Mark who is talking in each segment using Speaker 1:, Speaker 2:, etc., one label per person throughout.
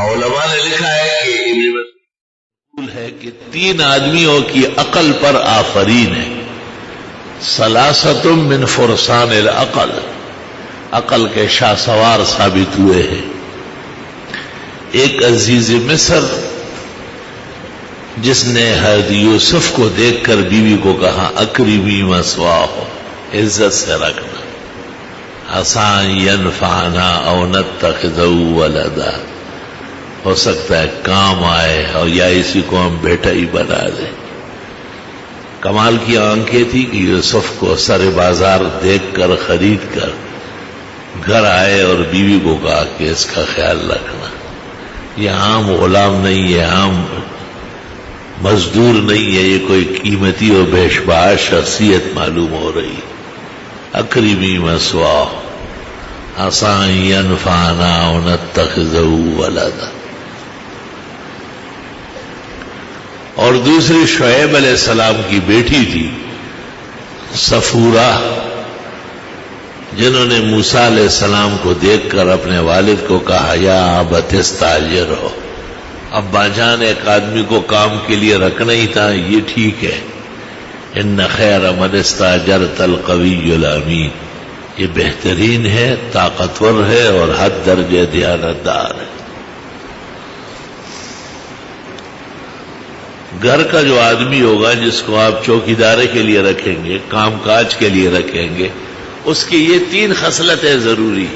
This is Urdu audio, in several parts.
Speaker 1: علماء نے لکھا ہے کہ ابن مسعود ہے کہ 3 آدمیوں کی عقل پر آفرین ہے. ثلاثۃ من فرسان العقل، عقل کے شاہ سوار ثابت ہوئے ہیں. ایک عزیز مصر جس نے حضرت یوسف کو دیکھ کر بیوی کو کہا اکرمی مثواہ، عزت سے رکھنا، عسى ينفعنا او نتخذه ولدا، ہو سکتا ہے کام آئے اور یا اسی کو ہم بیٹا ہی بنا دیں. کمال کی آنکھیں تھی کہ یوسف کو سر بازار دیکھ کر خرید کر گھر آئے اور بیوی کو کہا کہ اس کا خیال رکھنا، یہ عام غلام نہیں ہے، عام مزدور نہیں ہے، یہ کوئی قیمتی اور بیشبہا شخصیت معلوم ہو رہی. اکرمی مثواہ عسى ينفعنا او نتخذه ولدا. اور دوسری شعیب علیہ السلام کی بیٹی تھی صفورہ، جنہوں نے موسیٰ علیہ السلام کو دیکھ کر اپنے والد کو کہا یا ابت استاجر ہو، ابا جان ایک آدمی کو کام کے لیے رکھنا ہی تھا، یہ ٹھیک ہے. ان خیر من استاجرت القوی الامین، یہ بہترین ہے، طاقتور ہے اور حد درجے دیانتدار ہے. گھر کا جو آدمی ہوگا جس کو آپ چوکیدارے کے لیے رکھیں گے، کام کاج کے لیے رکھیں گے، اس کی یہ 3 خصلتیں ضروری.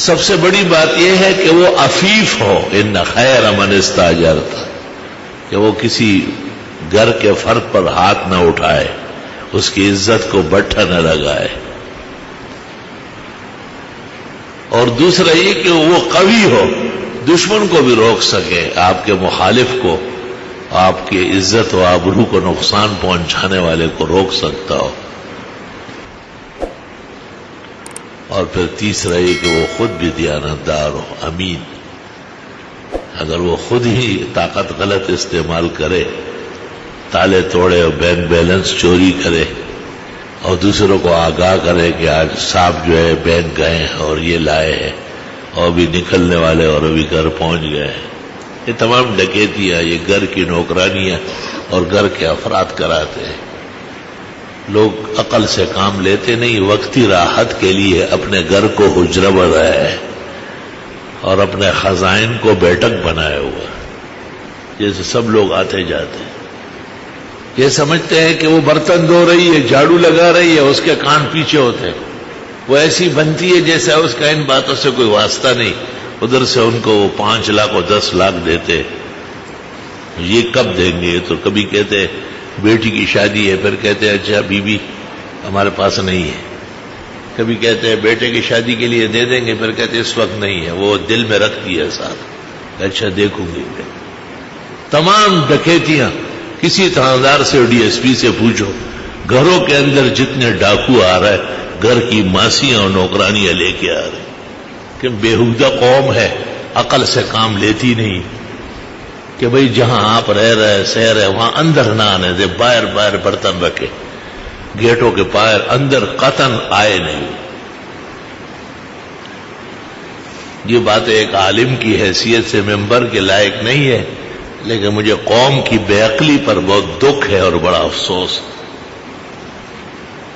Speaker 1: سب سے بڑی بات یہ ہے کہ وہ عفیف ہو. ان خیر من استاجرت، کہ وہ کسی گھر کے فرد پر ہاتھ نہ اٹھائے، اس کی عزت کو بٹھا نہ لگائے. اور دوسرا یہ کہ وہ قوی ہو، دشمن کو بھی روک سکے، آپ کے مخالف کو، آپ کی عزت و آبرو کو نقصان پہنچانے والے کو روک سکتا ہو. اور پھر تیسرا یہ کہ وہ خود بھی دیانتدار ہو، امین. اگر وہ خود ہی طاقت غلط استعمال کرے، تالے توڑے اور بینک بیلنس چوری کرے اور دوسروں کو آگاہ کرے کہ آج صاحب جو ہے بینک گئے اور یہ لائے ہیں اور بھی نکلنے والے اور ابھی گھر پہنچ گئے ہیں، یہ تمام ڈکیتیاں، یہ گھر کی نوکرانیاں اور گھر کے افراد کراتے ہیں. لوگ عقل سے کام لیتے نہیں، وقتی راحت کے لیے اپنے گھر کو حجرہ بنایا ہے اور اپنے خزائن کو بیٹھک بنایا ہوا، جیسے سب لوگ آتے جاتے ہیں. یہ سمجھتے ہیں کہ وہ برتن دھو رہی ہے، جھاڑو لگا رہی ہے، اس کے کان پیچھے ہوتے ہیں. وہ ایسی بنتی ہے جیسے اس کا ان باتوں سے کوئی واسطہ نہیں. ادھر سے ان کو وہ 5 لاکھ اور 10 لاکھ دیتے، یہ کب دیں گے؟ تو کبھی کہتے بیٹی کی شادی ہے، پھر کہتے اچھا بیوی ہمارے پاس نہیں ہے. کبھی کہتے ہیں بیٹے کی شادی کے لیے دے دیں گے، پھر کہتے اس وقت نہیں ہے، وہ دل میں رکھتی ہے ساتھ، اچھا دیکھوں گی. تمام ڈکیتیاں، کسی تھاندار سے ڈی ایس پی سے پوچھو، گھروں کے اندر جتنے ڈاکو آ رہے، گھر کی ماسیاں اور نوکرانیاں لے کے آ رہے. کہ بےہودہ قوم ہے، عقل سے کام لیتی نہیں. کہ بھئی جہاں آپ رہ رہے سہ رہے وہاں اندر نہ آنے دے، باہر برتن رکھے، گیٹوں کے باہر، اندر قطن آئے نہیں. یہ بات ایک عالم کی حیثیت سے ممبر کے لائق نہیں ہے، لیکن مجھے قوم کی بے عقلی پر بہت دکھ ہے اور بڑا افسوس.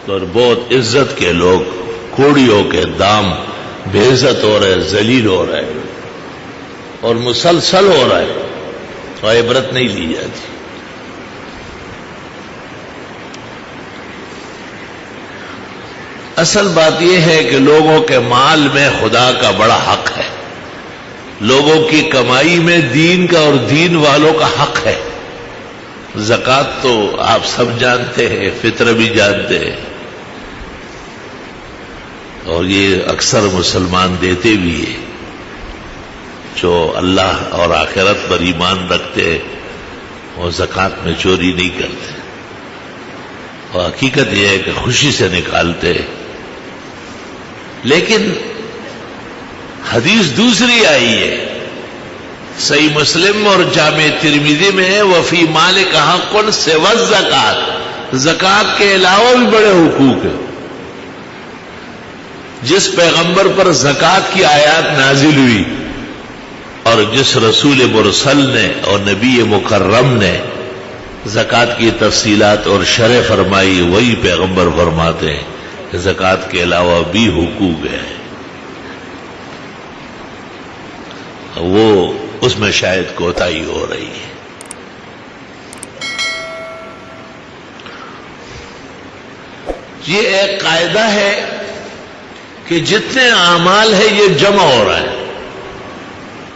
Speaker 1: اور بہت عزت کے لوگ کوڑیوں کے دام بے عزت ہو رہے، ذلیل ہو رہے اور مسلسل ہو رہا ہے، اور عبرت نہیں لی جاتی. اصل بات یہ ہے کہ لوگوں کے مال میں خدا کا بڑا حق ہے، لوگوں کی کمائی میں دین کا اور دین والوں کا حق ہے. زکوٰۃ تو آپ سب جانتے ہیں، فطر بھی جانتے ہیں، اور یہ اکثر مسلمان دیتے بھی ہیں. جو اللہ اور آخرت پر ایمان رکھتے ہیں وہ زکوٰۃ میں چوری نہیں کرتے، اور حقیقت یہ ہے کہ خوشی سے نکالتے ہیں. لیکن حدیث دوسری آئی ہے، صحیح مسلم اور جامع ترمذی میں ہے، وفی مالک حق سوی الزکوٰۃ، زکوٰۃ کے علاوہ بھی بڑے حقوق ہیں. جس پیغمبر پر زکوٰۃ کی آیات نازل ہوئی اور جس رسول مرسل نے اور نبی مکرم نے زکوٰۃ کی تفصیلات اور شرح فرمائی، وہی پیغمبر فرماتے ہیں کہ زکوٰۃ کے علاوہ بھی حقوق ہیں، وہ اس میں شاید کوتاہی ہو رہی ہے۔ یہ ایک قاعدہ ہے کہ جتنے اعمال ہیں یہ جمع ہو رہا ہے،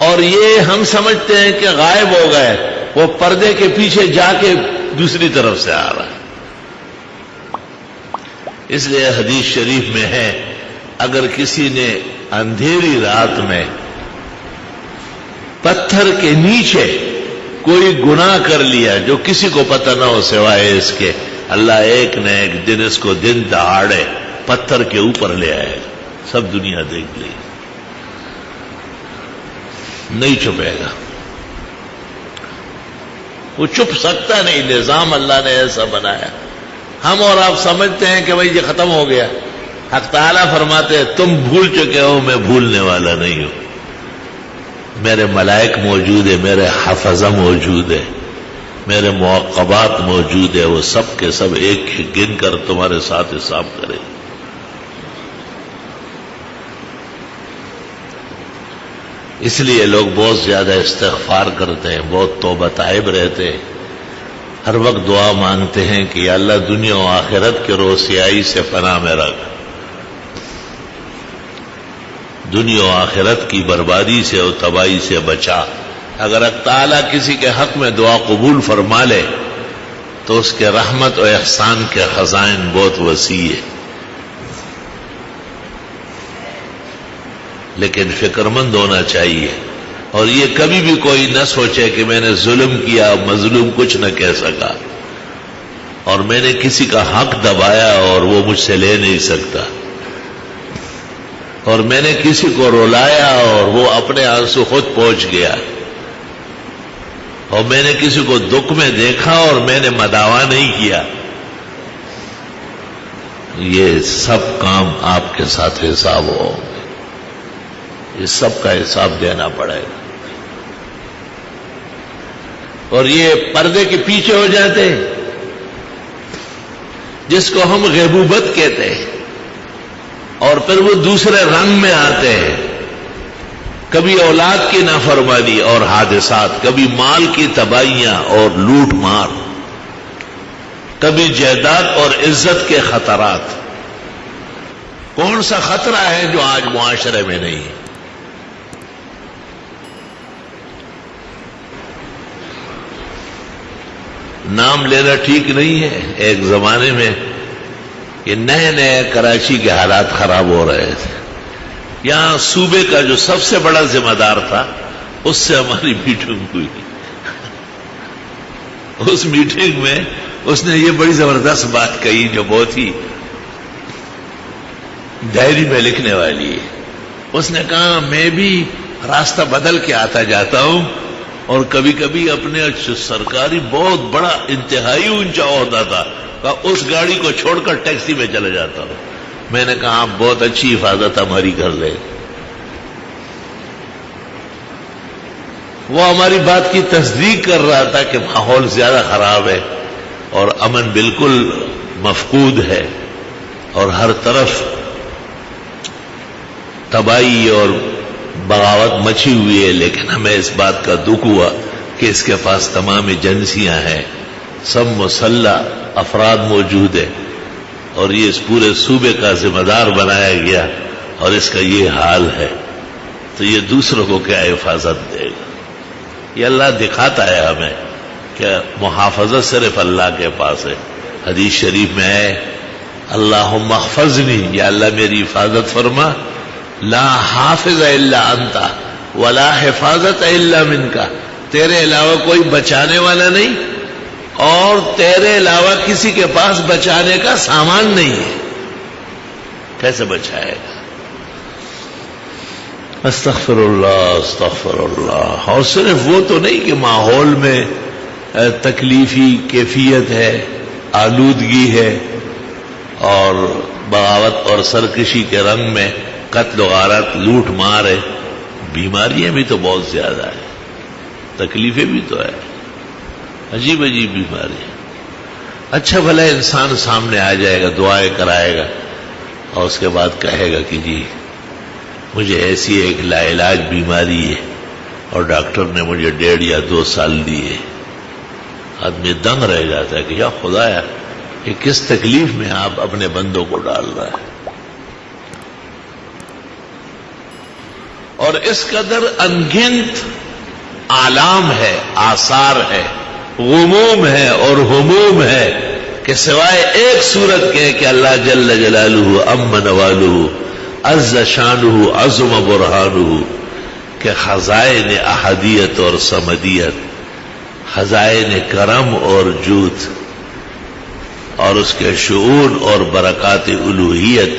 Speaker 1: اور یہ ہم سمجھتے ہیں کہ غائب ہو گئے، وہ پردے کے پیچھے جا کے دوسری طرف سے آ رہا ہے۔ اس لیے حدیث شریف میں ہے، اگر کسی نے اندھیری رات میں پتھر کے نیچے کوئی گناہ کر لیا جو کسی کو پتہ نہ ہو سوائے اس کے، اللہ ایک نہ ایک دن اس کو دن دہاڑے پتھر کے اوپر لے آئے گا، سب دنیا دیکھ لے گی، نہیں چھپے گا، وہ چھپ سکتا نہیں، نظام اللہ نے ایسا بنایا۔ ہم اور آپ سمجھتے ہیں کہ بھائی یہ ختم ہو گیا، حق تعالیٰ فرماتے ہیں تم بھول چکے ہو، میں بھولنے والا نہیں ہوں، میرے ملائک موجود ہے، میرے حفظہ موجود ہے، میرے معقبات موجود ہے، وہ سب کے سب ایک ایک گن کر تمہارے ساتھ حساب کرے۔ اس لیے لوگ بہت زیادہ استغفار کرتے ہیں، بہت توبہ طائب رہتے ہیں، ہر وقت دعا مانگتے ہیں کہ یا اللہ دنیا و آخرت کے روسیائی سے پناہ میں رکھ، دنیا و آخرت کی بربادی سے اور تباہی سے بچا۔ اگر اللہ تعالیٰ کسی کے حق میں دعا قبول فرما لے تو اس کے رحمت و احسان کے خزائن بہت وسیع ہے، لیکن فکر مند ہونا چاہیے، اور یہ کبھی بھی کوئی نہ سوچے کہ میں نے ظلم کیا، مظلوم کچھ نہ کہہ سکا، اور میں نے کسی کا حق دبایا اور وہ مجھ سے لے نہیں سکتا، اور میں نے کسی کو رلایا اور وہ اپنے آنسو خود پہنچ گیا، اور میں نے کسی کو دکھ میں دیکھا اور میں نے مداوا نہیں کیا۔ یہ سب کام آپ کے ساتھ حساب ہو، یہ سب کا حساب دینا پڑے گا، اور یہ پردے کے پیچھے ہو جاتے ہیں، جس کو ہم غیبوبت کہتے ہیں، اور پھر وہ دوسرے رنگ میں آتے ہیں، کبھی اولاد کی نافرمانی اور حادثات، کبھی مال کی تباہیاں اور لوٹ مار، کبھی جائیداد اور عزت کے خطرات۔ کون سا خطرہ ہے جو آج معاشرے میں نہیں ہے؟ نام لینا ٹھیک نہیں ہے، ایک زمانے میں یہ نئے نئے کراچی کے حالات خراب ہو رہے تھے، یہاں صوبے کا جو سب سے بڑا ذمہ دار تھا اس سے ہماری میٹنگ ہوئی، اس میٹنگ میں اس نے یہ بڑی زبردست بات کہی جو بہت ہی ڈائری میں لکھنے والی ہے۔ اس نے کہا میں بھی راستہ بدل کے آتا جاتا ہوں، اور کبھی کبھی اپنے سرکاری بہت بڑا انتہائی اونچا عہدہ تھا، اس گاڑی کو چھوڑ کر ٹیکسی میں چلا جاتا ہوں۔ میں نے کہا آپ بہت اچھی حفاظت ہماری کر لیں۔ وہ ہماری بات کی تصدیق کر رہا تھا کہ ماحول زیادہ خراب ہے اور امن بالکل مفقود ہے اور ہر طرف تباہی اور بغاوت مچی ہوئی ہے، لیکن ہمیں اس بات کا دکھ ہوا کہ اس کے پاس تمام ایجنسیاں ہیں، سب مسلح افراد موجود ہیں، اور یہ اس پورے صوبے کا ذمہ دار بنایا گیا اور اس کا یہ حال ہے، تو یہ دوسروں کو کیا حفاظت دے گا؟ یہ اللہ دکھاتا ہے ہمیں کہ محافظت صرف اللہ کے پاس ہے۔ حدیث شریف میں ہے اللہم احفظنی، یا اللہ میری حفاظت فرما، لا حافظ الا انت ولا حفاظت الا منک، تیرے علاوہ کوئی بچانے والا نہیں اور تیرے علاوہ کسی کے پاس بچانے کا سامان نہیں ہے، کیسے بچائے گا؟ استغفر اللہ۔ اور صرف وہ تو نہیں کہ ماحول میں تکلیفی کیفیت ہے، آلودگی ہے اور بغاوت اور سرکشی کے رنگ میں قتل و غارت، لوٹ مار ہے، بیماریاں بھی تو بہت زیادہ ہیں، تکلیفیں بھی تو ہے، عجیب عجیب بیماری. اچھا بھلا انسان سامنے آ جائے گا، دعائیں کرائے گا اور اس کے بعد کہے گا کہ جی مجھے ایسی ایک لا علاج بیماری ہے اور ڈاکٹر نے مجھے 1.5 یا 2 سال دیے. آدمی دنگ رہ جاتا ہے کہ یا خدایا یہ کس تکلیف میں آپ اپنے بندوں کو ڈال رہا ہے. اور اس قدر انگنت آلام ہے، آثار ہے، غموم ہے اور ہموم ہے کہ سوائے ایک صورت کے کہ اللہ جل جلالہ عم نوالہ عز شانہ عظم برہانہ کہ خزائن احدیت اور صمدیت، خزائن کرم اور جود اور اس کے شعور اور برکات الوہیت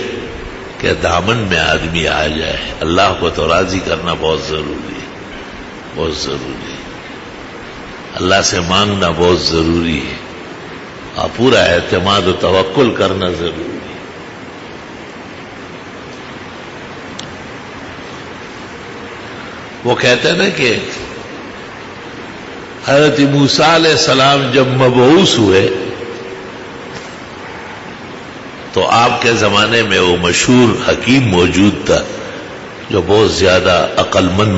Speaker 1: کے دامن میں آدمی آ جائے. اللہ کو تو راضی کرنا بہت ضروری ہے، بہت ضروری ہے. اللہ سے مانگنا بہت ضروری ہے اور پورا اعتماد و توکل کرنا ضروری ہے. وہ کہتے ہیں نا کہ حضرت موسیٰ علیہ السلام جب مبعوث ہوئے تو آپ کے زمانے میں وہ مشہور حکیم موجود تھا جو بہت زیادہ عقل مند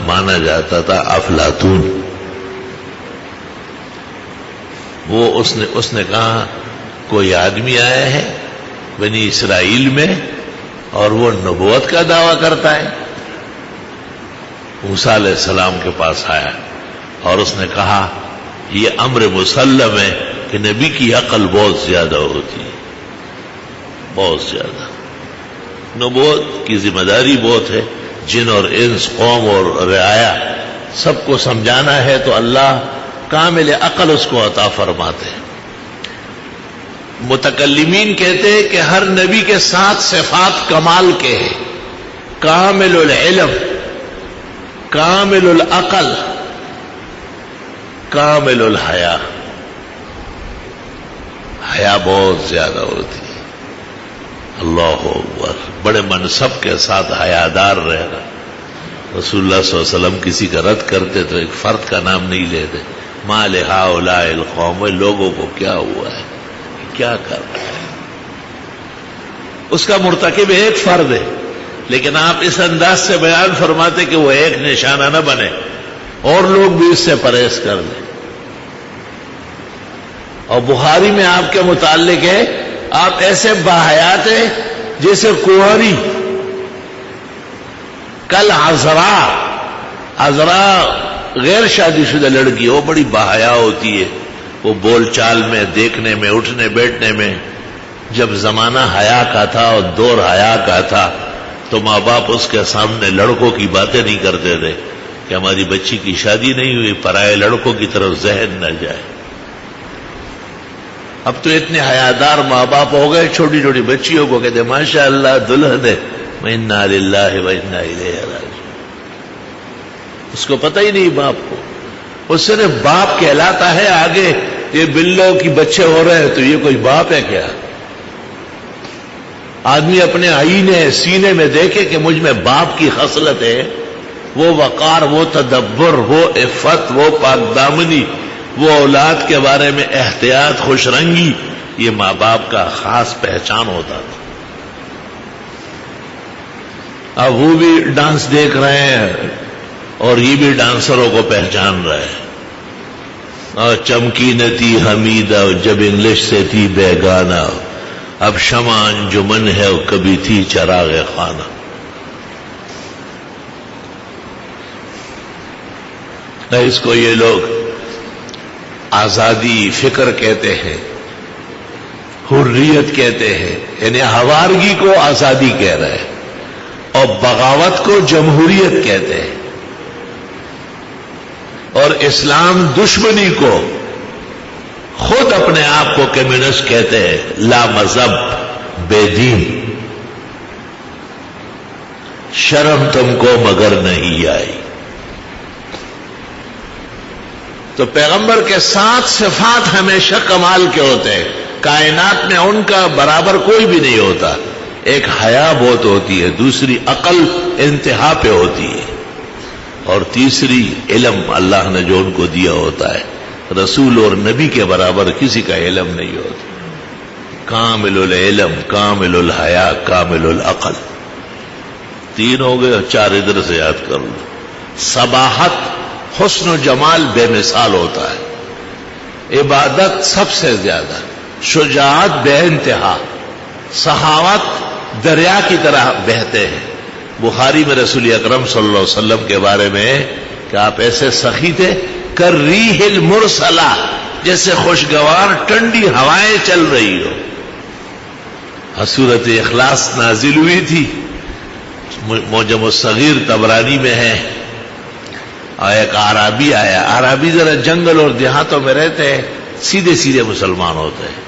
Speaker 1: مانا جاتا تھا، افلاطون. وہ اس نے کہا کوئی آدمی آیا ہے بنی اسرائیل میں اور وہ نبوت کا دعویٰ کرتا ہے. موسیٰ علیہ السلام کے پاس آیا اور اس نے کہا یہ امر مسلم ہے کہ نبی کی عقل بہت زیادہ ہوتی ہے، بہت زیادہ. نبوت کی ذمہ داری بہت ہے، جن اور انس، قوم اور رعایا سب کو سمجھانا ہے تو اللہ کامل عقل اس کو عطا فرماتے ہیں. متکلمین کہتے ہیں کہ ہر نبی کے 7 صفات کمال کے ہیں: کامل العلم، کامل العقل، کامل الحیا. حیا بہت زیادہ ہوتی ہے. اللہ اکبر، بڑے منصب کے ساتھ حیادار رہنا. رسول اللہ صلی اللہ علیہ وسلم کسی کا رد کرتے تو ایک فرد کا نام نہیں لیتے. ما لہؤلاء القوم، لوگوں کو کیا ہوا ہے، کیا کر رہا ہے. اس کا مرتکب ایک فرد ہے، لیکن آپ اس انداز سے بیان فرماتے کہ وہ ایک نشانہ نہ بنے اور لوگ بھی اس سے پرہیز کر لیں. اور بخاری میں آپ کے متعلق ہے آپ ایسے باحیات ہیں جیسے کنواری. کل عذرا غیر شادی شدہ لڑکی، وہ بڑی باحیا ہوتی ہے، وہ بول چال میں، دیکھنے میں، اٹھنے بیٹھنے میں. جب زمانہ حیا کا تھا اور دور حیا کا تھا تو ماں باپ اس کے سامنے لڑکوں کی باتیں نہیں کرتے تھے کہ ہماری بچی کی شادی نہیں ہوئی، پرائے لڑکوں کی طرف ذہن نہ جائے. اب تو اتنے حیادار ماں باپ ہو گئے، چھوٹی چھوٹی بچیوں کو کہتے ماشاء اللہ دلہن ہے، انا للہ و انا الیہ راجعون. اس کو پتہ ہی نہیں باپ کو، اس سے باپ کہلاتا ہے. آگے یہ بلوں کی بچے ہو رہے ہیں تو یہ کوئی باپ ہے کیا؟ آدمی اپنے آئینے سینے میں دیکھے کہ مجھ میں باپ کی خصلت ہے، وہ وقار، وہ تدبر، وہ عفت، وہ پاک دامنی، وہ اولاد کے بارے میں احتیاط، خوش رنگی، یہ ماں باپ کا خاص پہچان ہوتا تھا. اب وہ بھی ڈانس دیکھ رہے ہیں اور یہ بھی ڈانسروں کو پہچان رہے ہیں. اور چمکی نہ تھی حمیدہ جب انگلش سے تھی بیگانہ، اب شمع انجمن ہے اور کبھی تھی چراغ خانہ. اس کو یہ لوگ آزادی فکر کہتے ہیں، حریت کہتے ہیں، یعنی ہوارگی کو آزادی کہہ رہے ہیں اور بغاوت کو جمہوریت کہتے ہیں، اور اسلام دشمنی کو خود اپنے آپ کو کمیونسٹ کہتے ہیں، لا مذہب، بے دین. شرم تم کو مگر نہیں آئی. تو پیغمبر کے 7 صفات ہمیشہ کمال کے ہوتے ہیں. کائنات میں ان کا برابر کوئی بھی نہیں ہوتا. ایک حیا بہت ہوتی ہے، دوسری عقل انتہا پہ ہوتی ہے، اور تیسری علم اللہ نے جو ان کو دیا ہوتا ہے. رسول اور نبی کے برابر کسی کا علم نہیں ہوتا. کامل العلم، کامل الحیا، کامل العقل. 3 ہو گئے، 4 ادھر سے یاد کر لو. صباحت، حسن و جمال بے مثال ہوتا ہے. عبادت سب سے زیادہ. شجاعت بے انتہا. سخاوت دریا کی طرح بہتے ہیں. بخاری میں رسول اکرم صلی اللہ علیہ وسلم کے بارے میں کہ آپ ایسے سخی تھے، کالریح المرسلہ، جیسے خوشگوار ٹھنڈی ہوائیں چل رہی ہو. سورۃ اخلاص نازل ہوئی تھی، معجم الصغیر طبرانی میں ہے. اور ایک اعرابی آیا. اعرابی ذرا جنگل اور دیہاتوں میں رہتے ہیں، سیدھے سیدھے مسلمان ہوتے ہیں.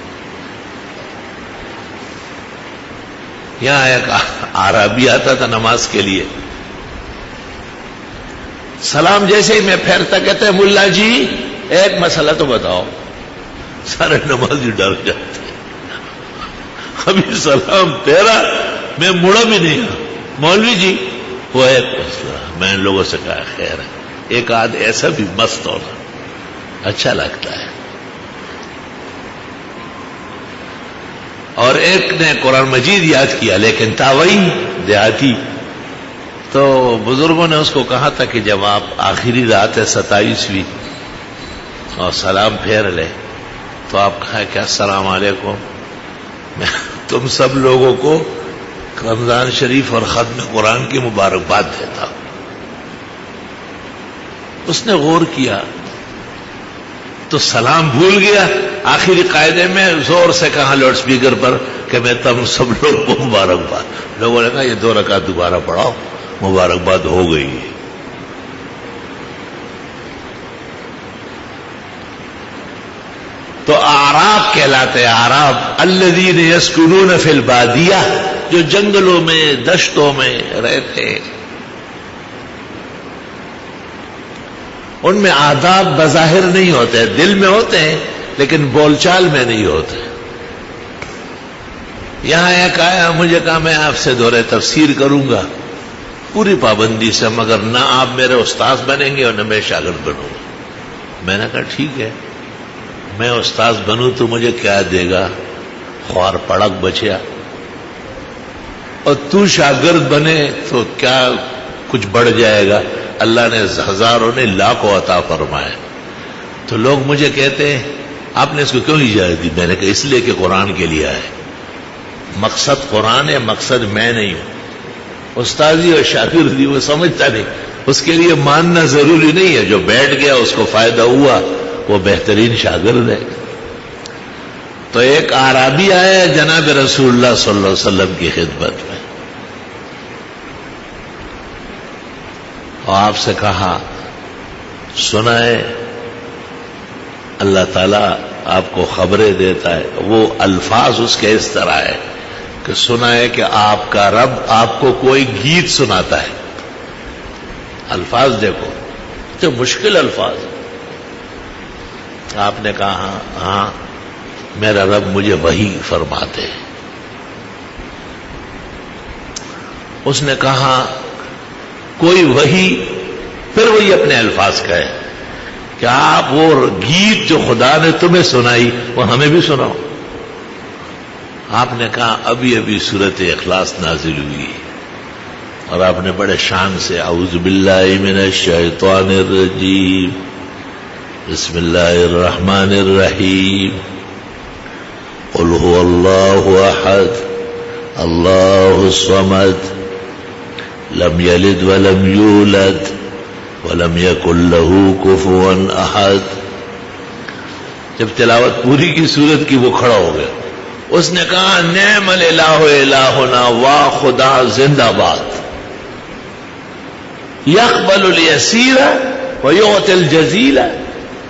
Speaker 1: یہاں ایک اعرابی آتا تھا نماز کے لیے. سلام جیسے ہی میں پھیرتا کہتے ہیں ملا جی ایک مسئلہ تو بتاؤ. سارے نمازی ڈر جاتے. ابھی سلام پھیرا میں مڑا بھی نہیں. مولوی جی وہ ایک مسئلہ. میں ان لوگوں سے کہا خیر ہے، ایک آدھ ایسا بھی مست ہونا اچھا لگتا ہے. اور ایک نے قرآن مجید یاد کیا لیکن تاوئی دیہاتی. تو بزرگوں نے اس کو کہا تھا کہ جب آپ آخری رات ہے 27ویں اور سلام پھیر لے تو آپ کہا کہ السلام علیکم، میں تم سب لوگوں کو رمضان شریف اور ختم قرآن کی مبارکباد دیتا ہوں. اس نے غور کیا تو سلام بھول گیا. آخری قاعدے میں زور سے کہا لاؤڈ سپیکر پر کہ میں تم سب لوگوں کو مبارکباد. لوگوں نے کہا یہ 2 رکعت دوبارہ پڑھاؤ، مبارکباد ہو گئی. تو اعراب کہلاتے ہیں. اعراب الذین یسکنون فی البادیہ، جو جنگلوں میں دشتوں میں رہتے ہیں. ان میں آداب بظاہر نہیں ہوتے، دل میں ہوتے ہیں لیکن بول چال میں نہیں ہوتے. یہاں ایک آیا، مجھے کہا میں آپ سے دورہ تفسیر کروں گا پوری پابندی سے، مگر نہ آپ میرے استاد بنیں گے اور نہ میں شاگرد بنوں گا. میں نے کہا ٹھیک ہے، میں استاد بنوں تو مجھے کیا دے گا؟ خوار پڑک بچیا. اور تو شاگرد بنے تو کیا کچھ بڑھ جائے گا؟ اللہ نے ہزاروں نے لاکھوں عطا فرمائے. تو لوگ مجھے کہتے ہیں آپ نے اس کو کیوں اجازت دی؟ میں نے کہا اس لیے کہ قرآن کے لیے آئے. مقصد قرآن ہے، مقصد میں نہیں ہوں. استاذی اور شاگردی وہ سمجھتا نہیں، اس کے لیے ماننا ضروری نہیں ہے. جو بیٹھ گیا اس کو فائدہ ہوا وہ بہترین شاگرد ہے. تو ایک اعرابی آیا جناب رسول اللہ صلی اللہ علیہ وسلم کی خدمت میں اور آپ سے کہا سنا ہے اللہ تعالیٰ آپ کو خبریں دیتا ہے. وہ الفاظ اس کے اس طرح ہے کہ سنا ہے کہ آپ کا رب آپ کو کوئی گیت سناتا ہے. الفاظ دیکھو تو مشکل الفاظ. آپ نے کہا ہاں میرا رب مجھے وحی فرماتے ہیں. اس نے کہا کوئی وحی، پھر وہی اپنے الفاظ کہے کہ آپ وہ گیت جو خدا نے تمہیں سنائی وہ ہمیں بھی سناؤ. آپ نے کہا ابھی ابھی سورۃ اخلاص نازل ہوئی اور آپ نے بڑے شان سے اعوذ باللہ من الشیطان الرجیم بسم اللہ الرحمن الرحیم قل هو اللہ احد اللہ الصمد لم یلد ولم یولد ولم یکن له کفوا احد. جب تلاوت پوری کی سورت کی وہ کھڑا ہو گیا. اس نے کہا نعم الالہ الہنا، واہ خدا زندہ باد، یقبل الیسیر ویعطی الجزیل،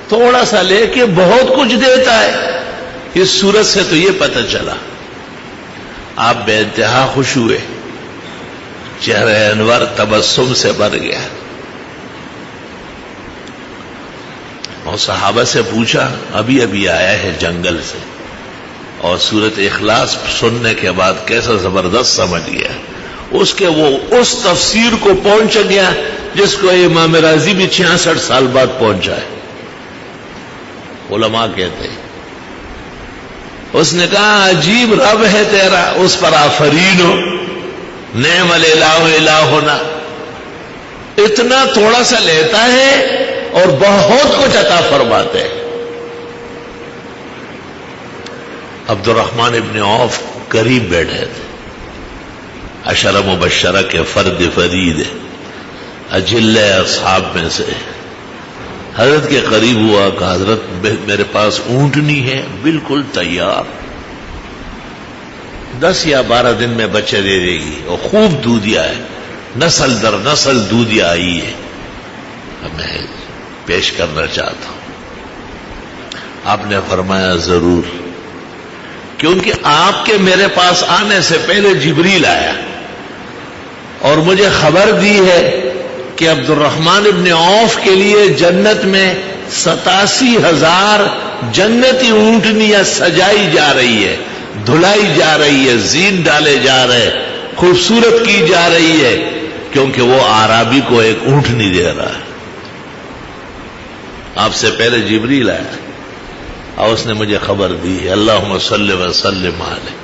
Speaker 1: تھوڑا سا لے کے بہت کچھ دیتا ہے. اس سورت سے تو یہ پتہ چلا. آپ بے انتہا خوش ہوئے، چہرہ انور تبسم سے بھر گیا. اور صحابہ سے پوچھا ابھی ابھی آیا ہے جنگل سے، اور سورۃ اخلاص سننے کے بعد کیسا زبردست سمجھ گیا، اس کے وہ اس تفسیر کو پہنچ گیا جس کو امام راضی بھی 66 سال بعد پہنچا ہے۔ علماء کہتے ہیں اس نے کہا عجیب رب ہے تیرا، اس پر آفرین ہو، نعم الالہ الہنا، اتنا تھوڑا سا لیتا ہے اور بہت کچھ عطا فرماتے ہیں۔ عبد الرحمن ابن عوف قریب بیٹھے تھے، عشرہ مبشرہ کے فرد فرید اجل اصحاب میں سے، حضرت کے قریب ہوا کہ حضرت میرے پاس اونٹنی ہے بالکل تیار، 10 یا 12 دن میں بچے دے دے گی اور خوب دودھیا ہے، نسل در نسل دودھیا آئی ہے، میں پیش کرنا چاہتا ہوں۔ آپ نے فرمایا ضرور، کیونکہ آپ کے میرے پاس آنے سے پہلے جبریل آیا اور مجھے خبر دی ہے کہ عبد الرحمن ابن عوف کے لیے جنت میں 87,000 جنتی اونٹنیاں سجائی جا رہی ہے، دھلائی جا رہی ہے، زین ڈالے جا رہے، خوبصورت کی جا رہی ہے، کیونکہ وہ اعرابی کو ایک اونٹنی دے رہا ہے۔ آپ سے پہلے جبریل آیا اور اس نے مجھے خبر دی ہے، اللہم صلی وسلم علیہ۔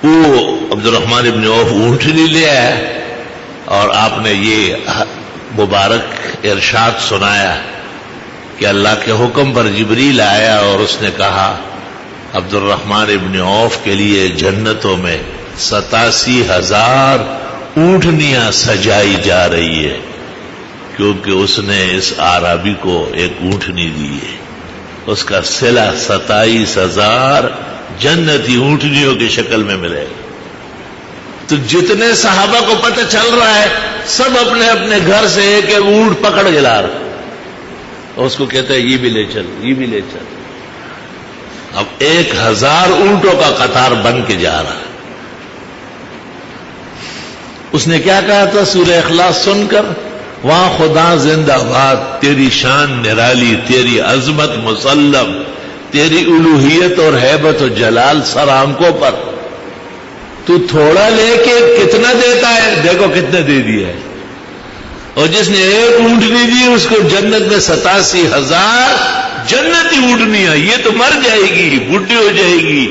Speaker 1: وہ عبد الرحمن ابن عوف اونٹنی لے آیا اور آپ نے یہ مبارک ارشاد سنایا کہ اللہ کے حکم پر جبریل آیا اور اس نے کہا عبد الرحمن ابن عوف کے لیے جنتوں میں 87,000 اونٹنیاں سجائی جا رہی ہے، کیونکہ اس نے اس اعرابی کو ایک اونٹنی دی ہے، اس کا صلہ 27,000 جنتی اونٹنیوں کی شکل میں ملے گا۔ تو جتنے صحابہ کو پتہ چل رہا ہے سب اپنے اپنے گھر سے ایک ایک اونٹ پکڑ کے لا رہے، اور اس کو کہتے ہیں یہ بھی لے چل، یہ بھی لے چل۔ اب 1,000 اونٹوں کا قطار بن کے جا رہا ہے۔ اس نے کیا کہا تھا سورہ اخلاص سن کر؟ وہاں خدا زندہ باد، تیری شان نرالی، تیری عظمت مسلم، تیری الوہیت اور ہیبت و جلال سر آنکھوں پر، تو تھوڑا لے کے کتنا دیتا ہے، دیکھو کتنے دے دیا ہے۔ اور جس نے ایک اونٹنی دی اس کو جنت میں 87,000 جنتی اونٹنیاں، یہ تو مر جائے گی، بڈھی ہو جائے گی،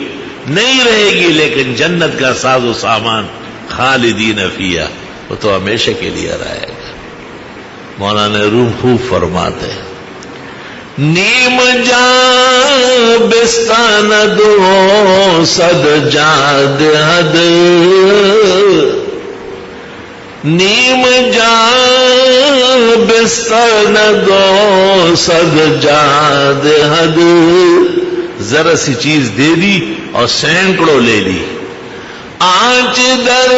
Speaker 1: نہیں رہے گی، لیکن جنت کا ساز و سامان خالدین فیہا، وہ تو ہمیشہ کے لیے رہے گا۔ مولانا روم خوب فرماتے ہیں، نیم جان بستان دو صد جاد حد، نیم جان بستان دو صد جاد حد، ذرا سی چیز دے دی اور سینکڑوں لے لی، آنچ در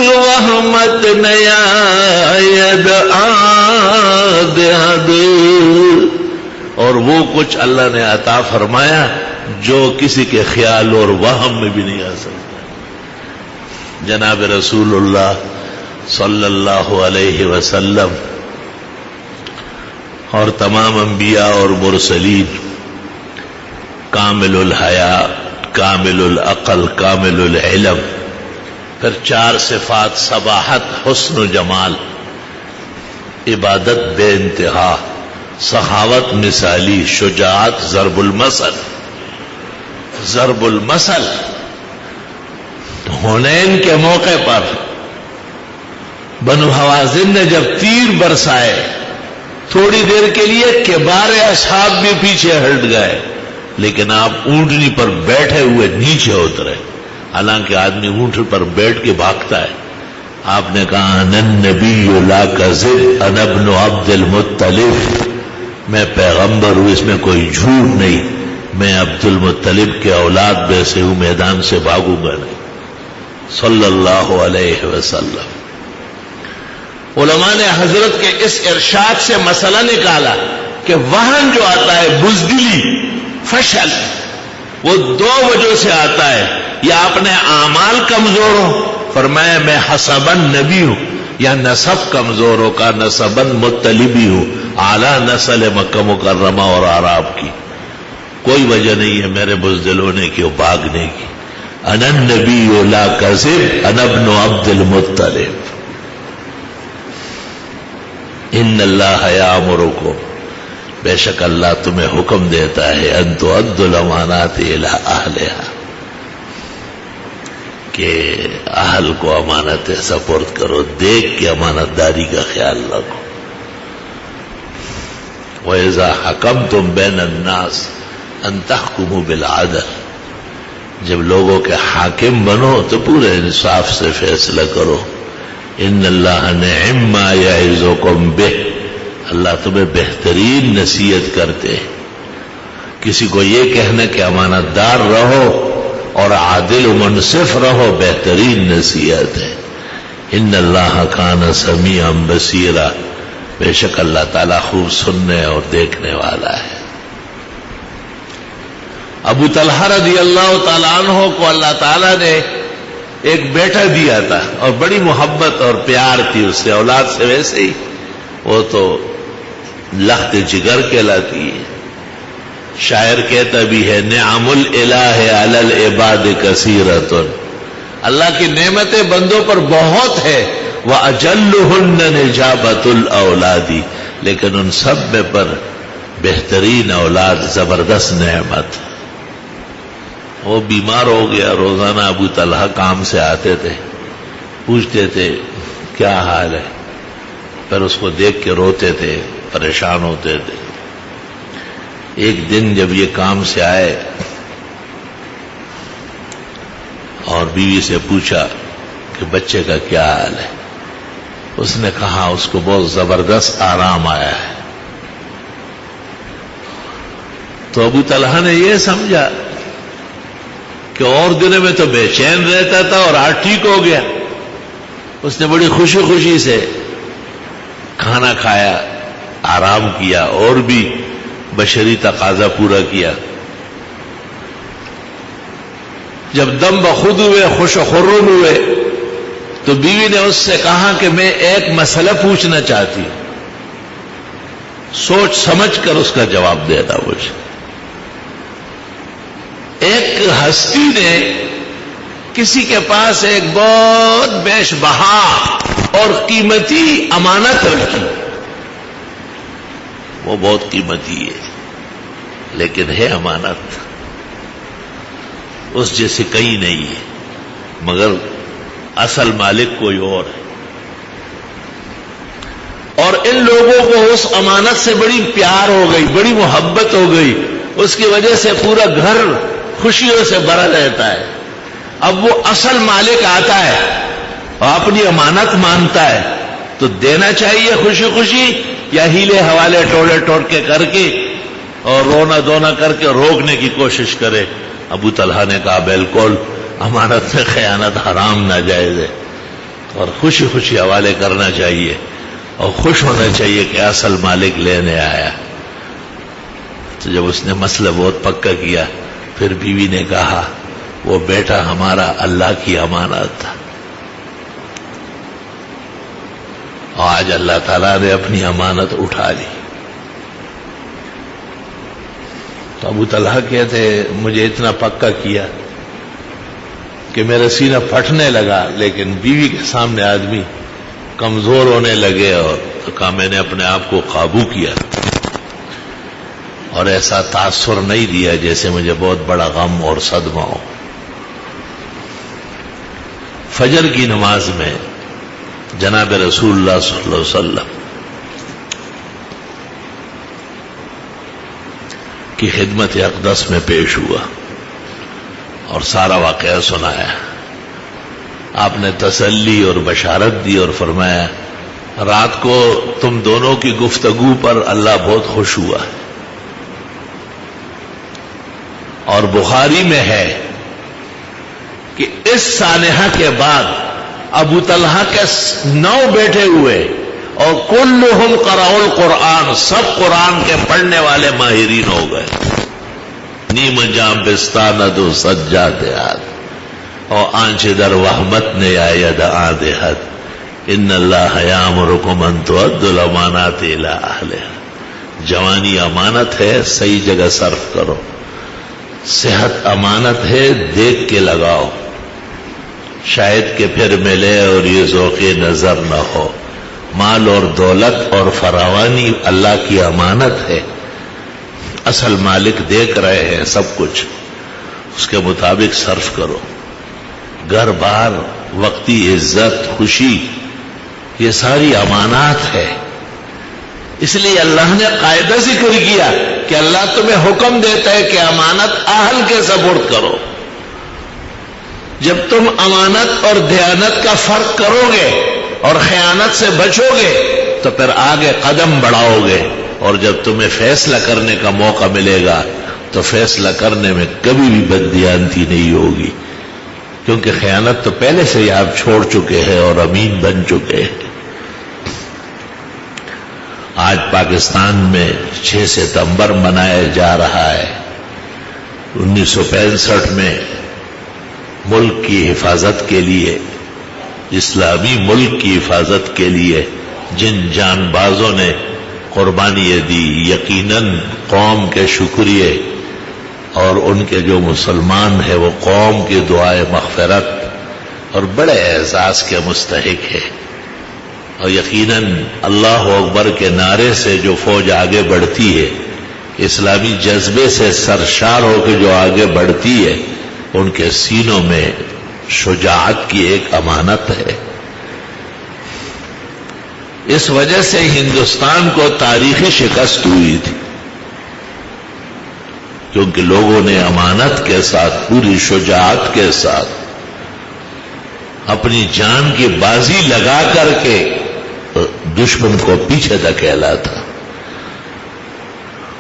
Speaker 1: وحمت نیاید آد حد، اور وہ کچھ اللہ نے عطا فرمایا جو کسی کے خیال اور وہم میں بھی نہیں آ سکتا۔ جناب رسول اللہ صلی اللہ علیہ وسلم اور تمام انبیاء اور مرسلین کامل الحیا، کامل العقل، کامل العلم، پھر 4 صفات، صباحت، حسن و جمال، عبادت بے انتہا، سخاوت مثالی، شجاعت، ضرب المثل۔ ضرب المثل حنین کے موقع پر بنو حوازن نے جب تیر برسائے، تھوڑی دیر کے لیے کبار اصحاب بھی پیچھے ہٹ گئے، لیکن آپ اونٹنی پر بیٹھے ہوئے نیچے اترے، حالانکہ آدمی اونٹ پر بیٹھ کے بھاگتا ہے۔ آپ نے کہا انا النبی لا کذب انا ابن عبد المطلب، میں پیغمبر ہوں، اس میں کوئی جھوٹ نہیں، میں عبد المطلب کے اولاد میں سے ہوں، میدان سے بھاگوں گا نہیں، صلی اللہ علیہ وسلم۔ علماء نے حضرت کے اس ارشاد سے مسئلہ نکالا کہ وہن جو آتا ہے، بزدلی، فشل، وہ 2 وجہ سے آتا ہے، یا اپنے اعمال کمزور ہو، فرمایا میں حسباً نبی ہوں، یا نسب کمزور ہو کا نسباً مطلبی ہوں، اعلیٰ نسل مکہ مکرمہ اور عرب کی، کوئی وجہ نہیں ہے میرے بزدل ہونے کی اور بھاگنے کی. انا النبی لا کذب انا ابن عبد المطلب. ان اللہ یامرکم، بے شک اللہ تمہیں حکم دیتا ہے ان تؤدوا الامانات الی اہلہا، کہ اہل کو امانت سپرد کرو، دیکھ کے امانت داری کا خیال رکھو. وَإِذَا حَكَمْتُمْ بَيْنَ النَّاسِ أَن تَحْكُمُوا بِالْعَدْلِ، جب لوگوں کے حاکم بنو تو پورے انصاف سے فیصلہ کرو. ان اللہ نعم ما یعظکم بہ، اللہ تمہیں بہترین نصیحت کرتے ہیں. کسی کو یہ کہنا کہ امانت دار رہو اور عادل و منصف رہو بہترین نصیحت ہے. ان اللہ کان سمیعا بصیرا، بے شک اللہ تعالیٰ خوب سننے اور دیکھنے والا ہے. ابو طلحہ رضی اللہ تعالیٰ عنہ کو اللہ تعالیٰ نے ایک بیٹا دیا تھا اور بڑی محبت اور پیار تھی اس سے، اولاد سے ویسے ہی وہ تو لخت جگر کہلاتی ہے. شاعر کہتا بھی ہے نعم الالہ علی العباد کثیرۃ، اللہ کی نعمتیں بندوں پر بہت ہے. وَأَجَلُّهُنَّ نِجَابَةُ الْأَوْلَادِ، لیکن ان سب میں پر بہترین اولاد زبردست نعمت. وہ بیمار ہو گیا، روزانہ ابو طلحہ کام سے آتے تھے، پوچھتے تھے کیا حال ہے، پھر اس کو دیکھ کے روتے تھے، پریشان ہوتے تھے. ایک دن جب یہ کام سے آئے اور بیوی سے پوچھا کہ بچے کا کیا حال ہے، اس نے کہا اس کو بہت زبردست آرام آیا ہے. تو ابو طلحہ نے یہ سمجھا کہ اور دنوں میں تو بے چین رہتا تھا اور آج ٹھیک ہو گیا. اس نے بڑی خوشی خوشی سے کھانا کھایا، آرام کیا اور بھی بشری تقاضا پورا کیا. جب دم بخود ہوئے، خوش و خرم ہوئے، تو بیوی نے اس سے کہا کہ میں ایک مسئلہ پوچھنا چاہتی ہوں، سوچ سمجھ کر اس کا جواب دینا مجھے. ایک ہستی نے کسی کے پاس ایک بہت بیش بہا اور قیمتی امانت رکھی. وہ بہت قیمتی ہے لیکن ہے امانت، اس جیسے کہیں نہیں ہے، مگر اصل مالک کوئی اور ہے. اور ان لوگوں کو اس امانت سے بڑی پیار ہو گئی، بڑی محبت ہو گئی، اس کی وجہ سے پورا گھر خوشیوں سے بھرا رہتا ہے. اب وہ اصل مالک آتا ہے اور اپنی امانت مانتا ہے تو دینا چاہیے خوشی خوشی، یا ہیلے حوالے ٹوڑے ٹوٹکے کر کے اور رونا دھونا کر کے روکنے کی کوشش کرے. ابو طلحہ نے کہا بالکل امانت میں خیانت حرام ناجائز ہے، اور خوشی خوشی حوالے کرنا چاہیے اور خوش ہونا چاہیے کہ اصل مالک لینے آیا. تو جب اس نے مسئلہ بہت پکا کیا، پھر بیوی نے کہا وہ بیٹا ہمارا اللہ کی امانت تھا، اور آج اللہ تعالیٰ نے اپنی امانت اٹھا لی. تو ابو طلحہ کہتے مجھے اتنا پکا کیا کہ میرا سینہ پھٹنے لگا، لیکن بیوی کے سامنے آدمی کمزور ہونے لگے، اور کہا میں نے اپنے آپ کو قابو کیا اور ایسا تاثر نہیں دیا جیسے مجھے بہت بڑا غم اور صدمہ ہو. فجر کی نماز میں جناب رسول اللہ صلی اللہ علیہ وسلم کی خدمت اقدس میں پیش ہوا اور سارا واقعہ سنایا. آپ نے تسلی اور بشارت دی اور فرمایا رات کو تم دونوں کی گفتگو پر اللہ بہت خوش ہوا ہے. اور بخاری میں ہے کہ اس سانحہ کے بعد ابو طلحہ کے 9 بیٹے ہوئے اور کلہم قرأوا القرآن، سب قرآن کے پڑھنے والے ماہرین ہو گئے. نیم جام بستاند و سجادات اور آنچ در وحمت نے آید آدھت ان اللہ یامرکم ان تؤدوا الامانات الی اہلہا. جوانی امانت ہے، صحیح جگہ صرف کرو. صحت امانت ہے، دیکھ کے لگاؤ، شاید کہ پھر ملے اور یہ ذوق نظر نہ ہو۔ مال اور دولت اور فراوانی اللہ کی امانت ہے، اصل مالک دیکھ رہے ہیں سب کچھ، اس کے مطابق صرف کرو۔ گھر بار، وقتی عزت، خوشی، یہ ساری امانات ہے۔ اس لیے اللہ نے قاعدہ ذکر کیا کہ اللہ تمہیں حکم دیتا ہے کہ امانت اہل کے سپرد کرو۔ جب تم امانت اور دیانت کا فرق کرو گے اور خیانت سے بچو گے تو پھر آگے قدم بڑھاؤ گے، اور جب تمہیں فیصلہ کرنے کا موقع ملے گا تو فیصلہ کرنے میں کبھی بھی بددیانتی نہیں ہوگی، کیونکہ خیانت تو پہلے سے ہی آپ چھوڑ چکے ہیں اور امین بن چکے ہیں۔ آج پاکستان میں 6 ستمبر منایا جا رہا ہے۔ 1965 میں ملک کی حفاظت کے لیے، اسلامی ملک کی حفاظت کے لیے جن جان بازوں نے قربانی دی، یقیناً قوم کے شکریہ اور ان کے جو مسلمان ہیں وہ قوم کی دعائے مغفرت اور بڑے اعزاز کے مستحق ہے۔ اور یقیناً اللہ اکبر کے نعرے سے جو فوج آگے بڑھتی ہے، اسلامی جذبے سے سرشار ہو کے جو آگے بڑھتی ہے، ان کے سینوں میں شجاعت کی ایک امانت ہے۔ اس وجہ سے ہندوستان کو تاریخی شکست ہوئی تھی، کیونکہ لوگوں نے امانت کے ساتھ، پوری شجاعت کے ساتھ اپنی جان کی بازی لگا کر کے دشمن کو پیچھے دھکیلا تھا،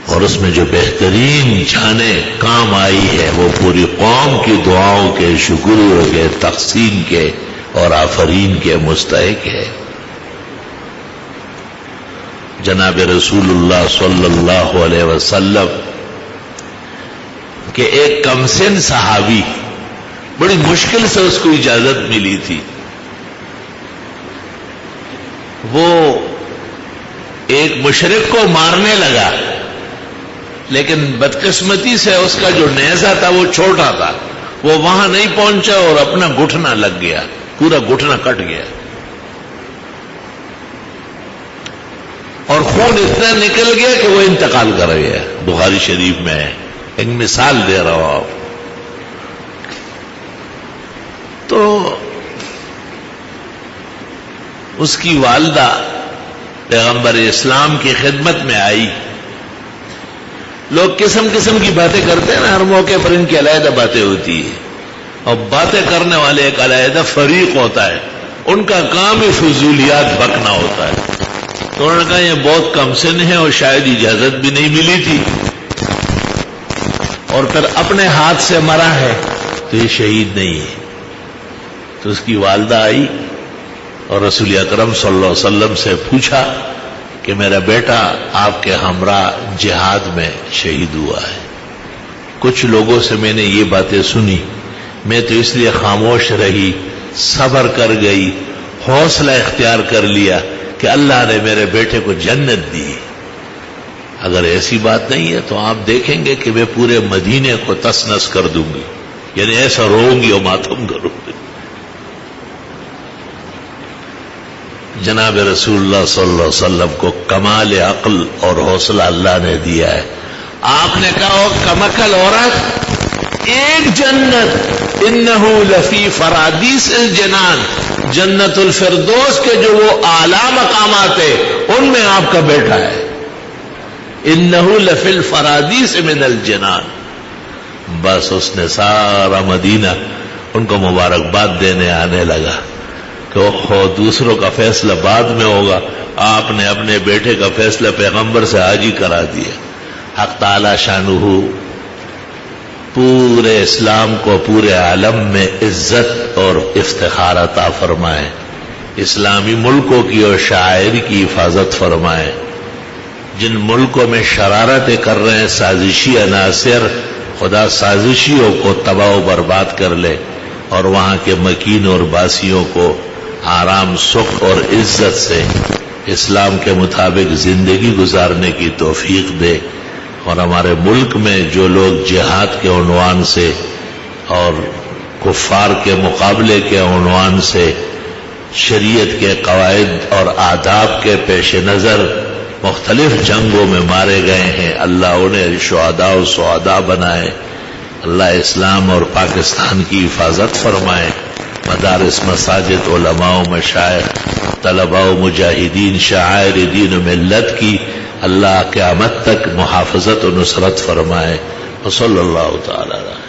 Speaker 1: اور اس میں جو بہترین جانیں کام آئی ہے وہ پوری قوم کی دعاؤں کے، شکریہ کے، تقسیم کے اور آفرین کے مستحق ہے۔ جناب رسول اللہ صلی اللہ علیہ وسلم کہ ایک کمسن صحابی، بڑی مشکل سے اس کو اجازت ملی تھی، وہ ایک مشرک کو مارنے لگا، لیکن بدقسمتی سے اس کا جو نیزہ تھا وہ چھوٹا تھا، وہ وہاں نہیں پہنچا اور اپنا گھٹنا لگ گیا، پورا گھٹنا کٹ گیا، اور خون اتنا نکل گیا کہ وہ انتقال کر گیا۔ بخاری شریف میں ہے، ایک مثال دے رہا ہوں آپ۔ تو اس کی والدہ پیغمبر اسلام کی خدمت میں آئی۔ لوگ قسم قسم کی باتیں کرتے ہیں نا، ہر موقع پر ان کی علیحدہ باتیں ہوتی ہیں، اور باتیں کرنے والے ایک علیحدہ فریق ہوتا ہے، ان کا کام ہی فضولیات بکنا ہوتا ہے۔ تو انہوں نے کہا یہ بہت کم سن ہے اور شاید اجازت بھی نہیں ملی تھی، اور پھر اپنے ہاتھ سے مرا ہے تو یہ شہید نہیں ہے۔ تو اس کی والدہ آئی اور رسول اکرم صلی اللہ علیہ وسلم سے پوچھا کہ میرا بیٹا آپ کے ہمراہ جہاد میں شہید ہوا ہے۔ کچھ لوگوں سے میں نے یہ باتیں سنی، میں تو اس لیے خاموش رہی، صبر کر گئی، حوصلہ اختیار کر لیا کہ اللہ نے میرے بیٹے کو جنت دی۔ اگر ایسی بات نہیں ہے تو آپ دیکھیں گے کہ میں پورے مدینے کو تس نس کر دوں گی، یعنی ایسا روؤں گی اور ماتم کروں گی۔ جناب رسول اللہ صلی اللہ علیہ وسلم کو کمال عقل اور حوصلہ اللہ نے دیا ہے۔ آپ نے کہا کمکل عورت، ایک جنت، انہو لفی فرادیس الجنان، جنت الفردوس کے جو وہ اعلیٰ مقامات ہیں ان میں آپ کا بیٹا ہے، انہو لفی الفرادیس من الجنان۔ بس اس نے سارا مدینہ ان کو مبارکباد دینے آنے لگا کہ دوسروں کا فیصلہ بعد میں ہوگا، آپ نے اپنے بیٹے کا فیصلہ پیغمبر سے آج ہی کرا دیا۔ حق تعالی شانہ پورے اسلام کو پورے عالم میں عزت اور افتخار عطا فرمائے، اسلامی ملکوں کی اور شاعر کی حفاظت فرمائے۔ جن ملکوں میں شرارتیں کر رہے ہیں سازشی عناصر، خدا سازشیوں کو تباہ و برباد کر لے اور وہاں کے مکین اور باسیوں کو آرام، سکھ اور عزت سے اسلام کے مطابق زندگی گزارنے کی توفیق دے۔ اور ہمارے ملک میں جو لوگ جہاد کے عنوان سے اور کفار کے مقابلے کے عنوان سے شریعت کے قواعد اور آداب کے پیش نظر مختلف جنگوں میں مارے گئے ہیں، اللہ انہیں شہداء و سعداء بنائے، اللہ اسلام اور پاکستان کی حفاظت فرمائے، مدارس، مساجد، علماء و مشائخ، طلباء و مجاہدین، شعائر دین و ملت کی اللہ قیامت تک محافظت و نصرت فرمائے۔ وصلی اللہ تعالی علیہ